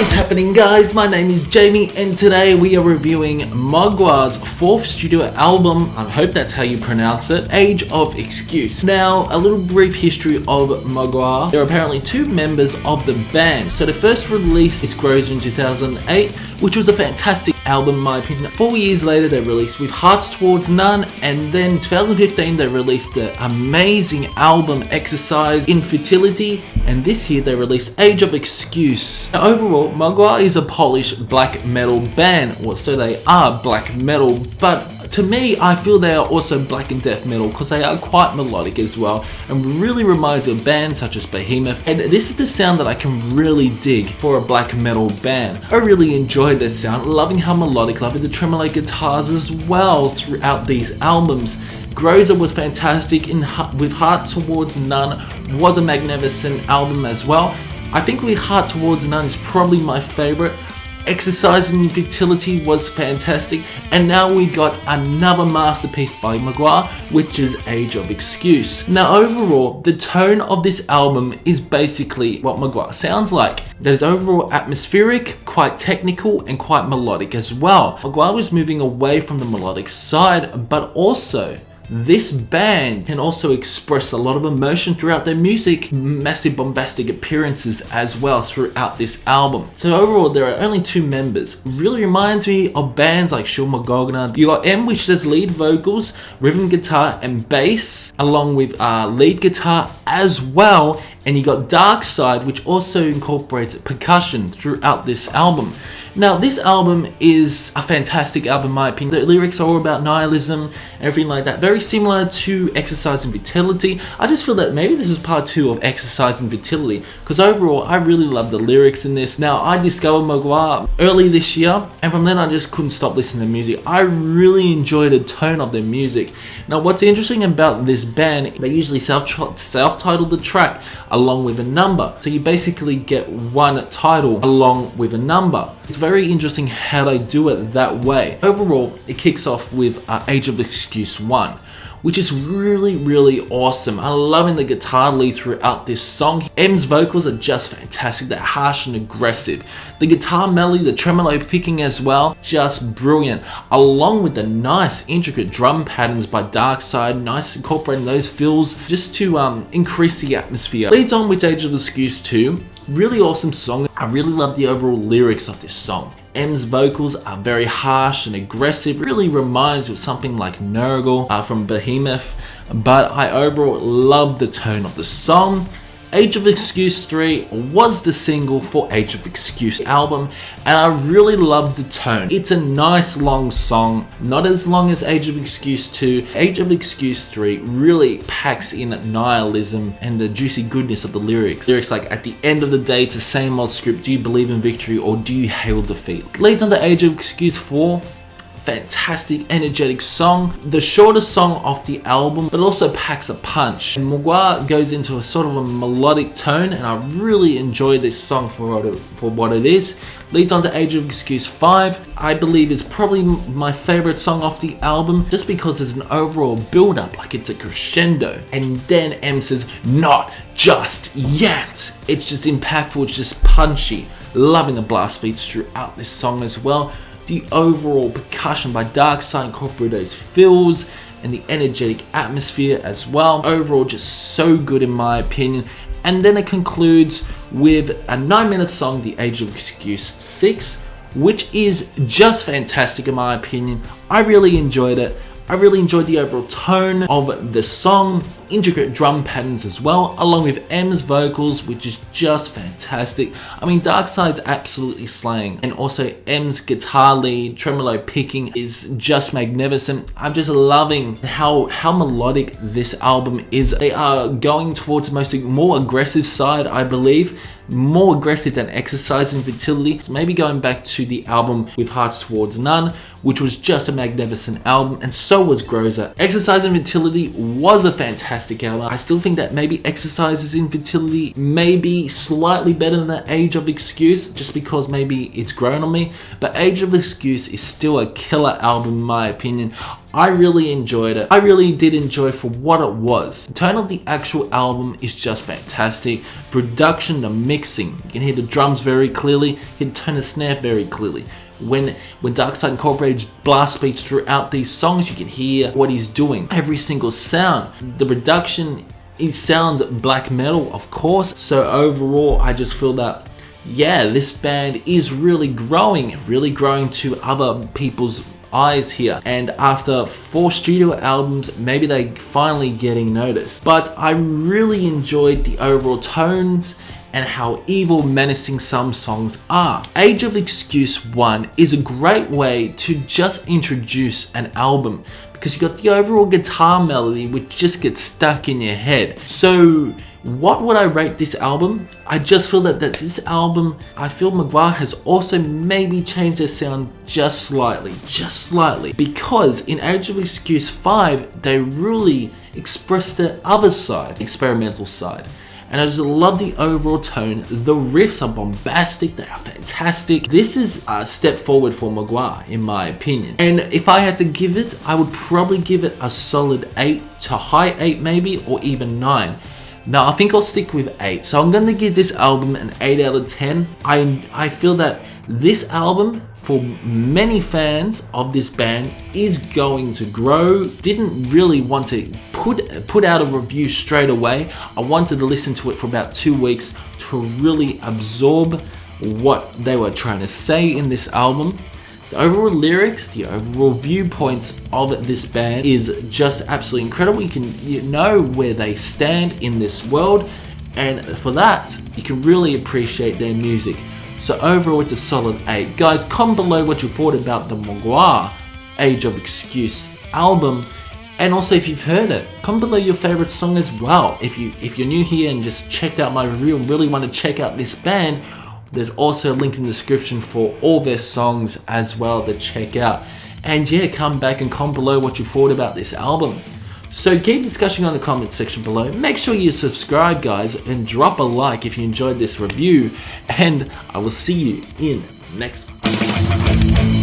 What is happening, guys? My name is Jamie and today we are reviewing Mgła's fourth studio album, I hope that's how you pronounce it, Age of Excuse. Now, a little brief history of Mgła. There are apparently two members of the band. So the first release is Grows in 2008, which was a fantastic album in my opinion. 4 years later they released With Hearts Towards None, and then in 2015 they released the amazing album Exercise Infertility, and this year they released Age of Excuse. Now overall, Mgła is a Polish black metal band, or so they are black metal, but to me, I feel they are also black and death metal because they are quite melodic as well and really reminds me of bands such as Behemoth, and this is the sound that I can really dig for a black metal band. I really enjoyed their sound, loving how melodic, loving the tremolo guitars as well throughout these albums. Groza was fantastic, With Heart Towards None was a magnificent album as well. I think With Heart Towards None is probably my favorite. Exercise in Infertility was fantastic, and now we got another masterpiece by Mgła, which is Age of Excuse. Now overall, the tone of this album is basically what Mgła sounds like. That is overall atmospheric, quite technical, and quite melodic as well. Mgła was moving away from the melodic side, but also this band can also express a lot of emotion throughout their music, massive bombastic appearances as well throughout this album. So overall, there are only two members. Really reminds me of bands like Seymour. You got M, which says lead vocals, rhythm guitar, and bass, along with lead guitar as well. And you got Dark Side, which also incorporates percussion throughout this album. Now, this album is a fantastic album in my opinion. The lyrics are all about nihilism, everything like that. Very similar to Exercise Infertility. I just feel that maybe this is part 2 of Exercise Infertility, because overall, I really love the lyrics in this. Now, I discovered Mgła early this year, and from then I just couldn't stop listening to music. I really enjoy the tone of their music. Now, what's interesting about this band, they usually self-title the track along with a number. So you basically get one title along with a number. It's very interesting how they do it that way. Overall, it kicks off with Age of Excuse 1, which is really awesome. I'm loving the guitar lead throughout this song. M's vocals are just fantastic. They're harsh and aggressive. The guitar melody, the tremolo picking as well, just brilliant. Along with the nice intricate drum patterns by Dark Side, nice incorporating those fills just to increase the atmosphere. Leads on with Age of Excuse 2. Really awesome song. I really love the overall lyrics of this song. M's vocals are very harsh and aggressive. Really reminds me of something like Nurgle from Behemoth. But I overall love the tone of the song. Age of Excuse 3 was the single for Age of Excuse album, and I really love the tone. It's a nice long song, not as long as Age of Excuse 2. Age of Excuse 3 really packs in nihilism and the juicy goodness of the lyrics. Lyrics like, at the end of the day, it's the same old script, do you believe in victory or do you hail defeat? Leads on to Age of Excuse 4. Fantastic, energetic song, the shortest song off the album, but also packs a punch. And Mgła goes into a sort of a melodic tone, and I really enjoy this song for what it is. Leads on to Age of Excuse 5. I believe it's probably my favorite song off the album, just because there's an overall build-up, like it's a crescendo. And then M says, "Not just yet." It's just impactful, it's just punchy. Loving the blast beats throughout this song as well. The overall percussion by Dark Side incorporate those fills and the energetic atmosphere as well. Overall, just so good in my opinion. And then it concludes with a 9-minute song, The Age of Excuse 6, which is just fantastic in my opinion. I really enjoyed it. I really enjoyed the overall tone of the song, intricate drum patterns as well, along with M's vocals, which is just fantastic. I mean, Dark Side's absolutely slaying, and also M's guitar lead, tremolo picking is just magnificent. I'm just loving how melodic this album is. They are going towards the more aggressive side, I believe. More aggressive than Exercise Infertility. So maybe going back to the album With Hearts Towards None, which was just a magnificent album, and so was Groza. Exercise Infertility was a fantastic album. I still think that maybe Exercises Infertility may be slightly better than Age of Excuse, just because maybe it's grown on me, but Age of Excuse is still a killer album in my opinion. I really enjoyed it. I really did enjoy for what it was. The tone of the actual album is just fantastic. Production, the mixing, you can hear the drums very clearly, hear the tone of snare very clearly. When Darkside incorporates blast beats throughout these songs, you can hear what he's doing. Every single sound, the production, it sounds black metal, of course. So overall, I just feel that, yeah, this band is really growing to other people's eyes here. And after 4 studio albums, maybe they finally getting noticed. But I really enjoyed the overall tones and how evil, menacing some songs are. Age of Excuse 1 is a great way to just introduce an album, because you got the overall guitar melody which just gets stuck in your head. So what would I rate this album? I just feel that this album, I feel Mgła has also maybe changed their sound just slightly, because in Age of Excuse 5, they really expressed the other side, experimental side. And I just love the overall tone. The riffs are bombastic, they are fantastic. This is a step forward for Mgła, in my opinion. And if I had to give it, I would probably give it a solid 8 to high 8 maybe, or even 9. Now I think I'll stick with 8. So I'm gonna give this album an 8 out of 10. I feel that this album, for many fans of this band, is going to grow. Didn't really want to put out a review straight away. I wanted to listen to it for about 2 weeks to really absorb what they were trying to say in this album. The overall lyrics, the overall viewpoints of this band is just absolutely incredible. You know where they stand in this world, and for that, you can really appreciate their music. So overall, it's a solid 8. Guys, comment below what you thought about the Mgła Age of Excuse album, and also if you've heard it, comment below your favorite song as well. If you're new here and just checked out my review and really want to check out this band, there's also a link in the description for all their songs as well to check out. And yeah, come back and comment below what you thought about this album. So keep discussing on the comment section below. Make sure you subscribe, guys, and drop a like if you enjoyed this review. And I will see you in next one.